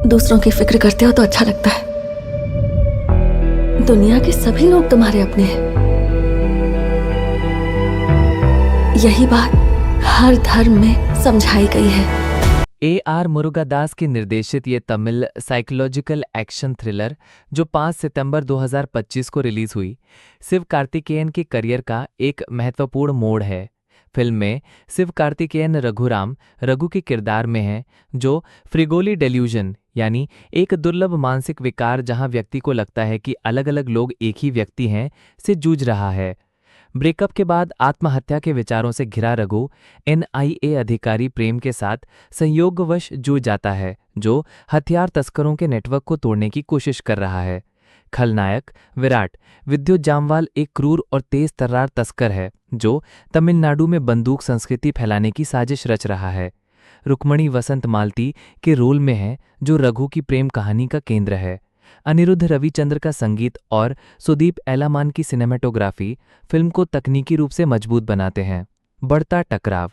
दूसरों की फिक्र करते हो तो अच्छा लगता है। दुनिया के सभी लोग तुम्हारे अपने हैं। यही बात हर धर्म में समझाई गई है। A.R. मुरुगदास की निर्देशित ये तमिल साइकोलॉजिकल एक्शन थ्रिलर जो 5 सितंबर 2025 को रिलीज हुई, शिव कार्तिकेयन के करियर का एक महत्वपूर्ण मोड़ है। फिल्म में शिव कार्तिकेयन रघु के किरदार में हैं, जो फ्रिगोली डेल्यूजन यानी एक दुर्लभ मानसिक विकार जहां व्यक्ति को लगता है कि अलग अलग लोग एक ही व्यक्ति हैं, से जूझ रहा है। ब्रेकअप के बाद आत्महत्या के विचारों से घिरा रघु NIA अधिकारी प्रेम के साथ संयोगवश जुड़ जाता है, जो हथियार तस्करों के नेटवर्क को तोड़ने की कोशिश कर रहा है। खलनायक विद्युत जामवाल एक क्रूर और तेज तर्रार तस्कर है, जो तमिलनाडु में बंदूक संस्कृति फैलाने की साजिश रच रहा है। रुक्मणी वसंत मालती के रोल में है, जो रघु की प्रेम कहानी का केंद्र है। अनिरुद्ध रविचंद्र का संगीत और सुदीप एलामान की सिनेमेटोग्राफी फिल्म को तकनीकी रूप से मजबूत बनाते हैं। बढ़ता टकराव।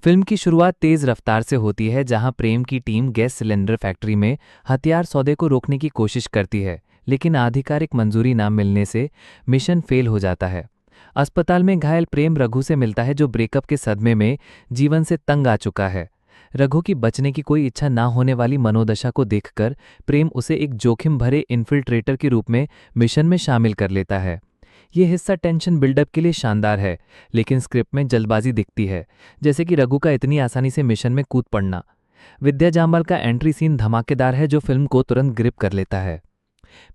फिल्म की शुरुआत तेज रफ्तार से होती है, जहां प्रेम की टीम गैस सिलेंडर फैक्ट्री में हथियार सौदे को रोकने की कोशिश करती है, लेकिन आधिकारिक मंजूरी न मिलने से मिशन फेल हो जाता है। अस्पताल में घायल प्रेम रघु से मिलता है, जो ब्रेकअप के सदमे में जीवन से तंग आ चुका है। रघु की बचने की कोई इच्छा ना होने वाली मनोदशा को देखकर प्रेम उसे एक जोखिम भरे इन्फिल्ट्रेटर के रूप में मिशन में शामिल कर लेता है। ये हिस्सा टेंशन बिल्डअप के लिए शानदार है, लेकिन स्क्रिप्ट में जल्दबाजी दिखती है, जैसे कि रघु का इतनी आसानी से मिशन में कूद पड़ना। विद्या जामवाल का एंट्री सीन धमाकेदार है, जो फिल्म को तुरंत ग्रिप कर लेता है।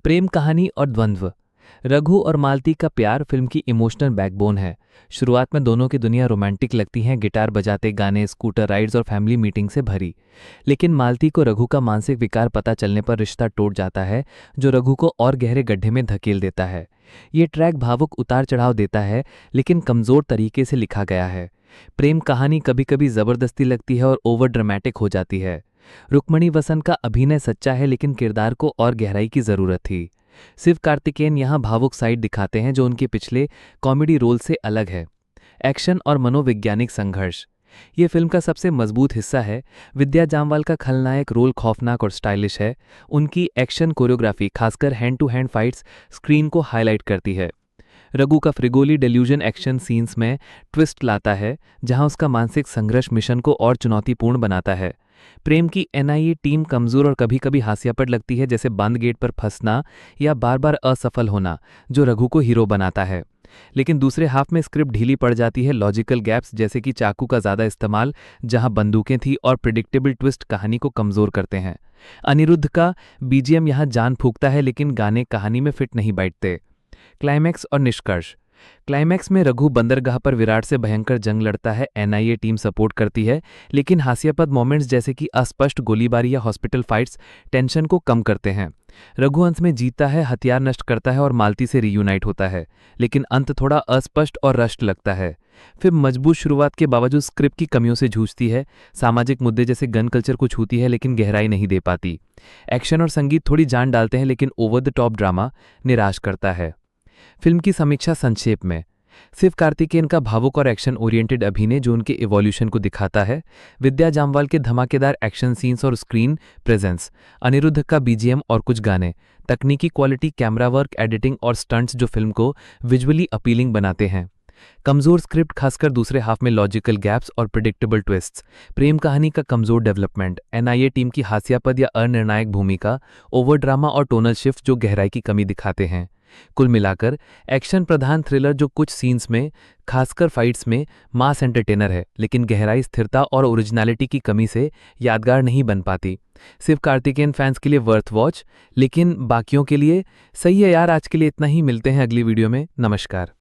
प्रेम कहानी और द्वंद्व। रघु और मालती का प्यार फिल्म की इमोशनल बैकबोन है। शुरुआत में दोनों की दुनिया रोमांटिक लगती है, गिटार बजाते गाने, स्कूटर राइड्स और फैमिली मीटिंग से भरी। लेकिन मालती को रघु का मानसिक विकार पता चलने पर रिश्ता टूट जाता है, जो रघु को और गहरे गड्ढे में धकेल देता है। ये ट्रैक भावुक उतार चढ़ाव देता है, लेकिन कमजोर तरीके से लिखा गया है। प्रेम कहानी कभी कभी जबरदस्ती लगती है और ओवर ड्रामेटिक हो जाती है। रुक्मणी वसंत का अभिनय सच्चा है, लेकिन किरदार को और गहराई की जरूरत थी। शिव कार्तिकेयन यहाँ भावुक साइड दिखाते हैं, जो उनके पिछले कॉमेडी रोल से अलग है। एक्शन और मनोवैज्ञानिक संघर्ष। ये फिल्म का सबसे मजबूत हिस्सा है। विद्या जामवाल का खलनायक रोल खौफनाक और स्टाइलिश है। उनकी एक्शन कोरियोग्राफी, खासकर hand to hand fights, screen को हाईलाइट करती है। रघु का फ्रिगोली डेल्यूजन एक्शन सीन्स में ट्विस्ट लाता है, जहां उसका मानसिक संघर्ष मिशन को और चुनौतीपूर्ण बनाता है। प्रेम की NIA टीम कमजोर और कभी कभी हास्यास्पद लगती है, जैसे बंद गेट पर फंसना या बार बार असफल होना, जो रघु को हीरो बनाता है। लेकिन दूसरे हाफ में स्क्रिप्ट ढीली पड़ जाती है। लॉजिकल गैप्स, जैसे कि चाकू का ज्यादा इस्तेमाल जहां बंदूकें थी, और प्रिडिक्टेबल ट्विस्ट कहानी को कमजोर करते हैं। अनिरुद्ध का BGM यहां जान फूंकता है, लेकिन गाने कहानी में फिट नहीं बैठते। क्लाइमैक्स और निष्कर्ष। क्लाइमैक्स में रघु बंदरगाह पर विराट से भयंकर जंग लड़ता है। NIA टीम सपोर्ट करती है, लेकिन हास्यास्पद मोमेंट्स जैसे कि अस्पष्ट गोलीबारी या हॉस्पिटल फाइट्स टेंशन को कम करते हैं। रघु अंत में जीतता है, हथियार नष्ट करता है और मालती से रीयूनाइट होता है, लेकिन अंत थोड़ा अस्पष्ट और रष्ट लगता है। फिल्म मजबूत शुरुआत के बावजूद स्क्रिप्ट की कमियों से जूझती है। सामाजिक मुद्दे जैसे गन कल्चर को छूती है, लेकिन गहराई नहीं दे पाती। एक्शन और संगीत थोड़ी जान डालते हैं, लेकिन ओवर द टॉप ड्रामा निराश करता है। फिल्म की समीक्षा संक्षेप में। शिव कार्तिकेयन का भावुक और एक्शन ओरिएंटेड अभिनय, जो उनके इवोल्यूशन को दिखाता है। विद्या जामवाल के धमाकेदार एक्शन सीन्स और स्क्रीन प्रेजेंस। अनिरुद्ध का BGM और कुछ गाने। तकनीकी क्वालिटी, कैमरा वर्क, एडिटिंग और स्टंट्स जो फिल्म को विजुअली अपीलिंग बनाते हैं। कमजोर स्क्रिप्ट, खासकर दूसरे हाफ में लॉजिकल गैप्स और प्रिडिक्टेबल ट्विस्ट्स। प्रेम कहानी का कमजोर डेवलपमेंट। NIA टीम की हास्यास्पद या अनिर्णायक भूमिका। ओवर ड्रामा और टोनल शिफ्ट जो गहराई की कमी दिखाते हैं। कुल मिलाकर एक्शन प्रधान थ्रिलर जो कुछ सीन्स में, खासकर फाइट्स में, मास एंटरटेनर है, लेकिन गहराई, स्थिरता और ओरिजिनलिटी की कमी से यादगार नहीं बन पाती। शिव कार्तिकेयन फैंस के लिए वर्थ वॉच, लेकिन बाकियों के लिए सही है यार। आज के लिए इतना ही, मिलते हैं अगली वीडियो में। नमस्कार।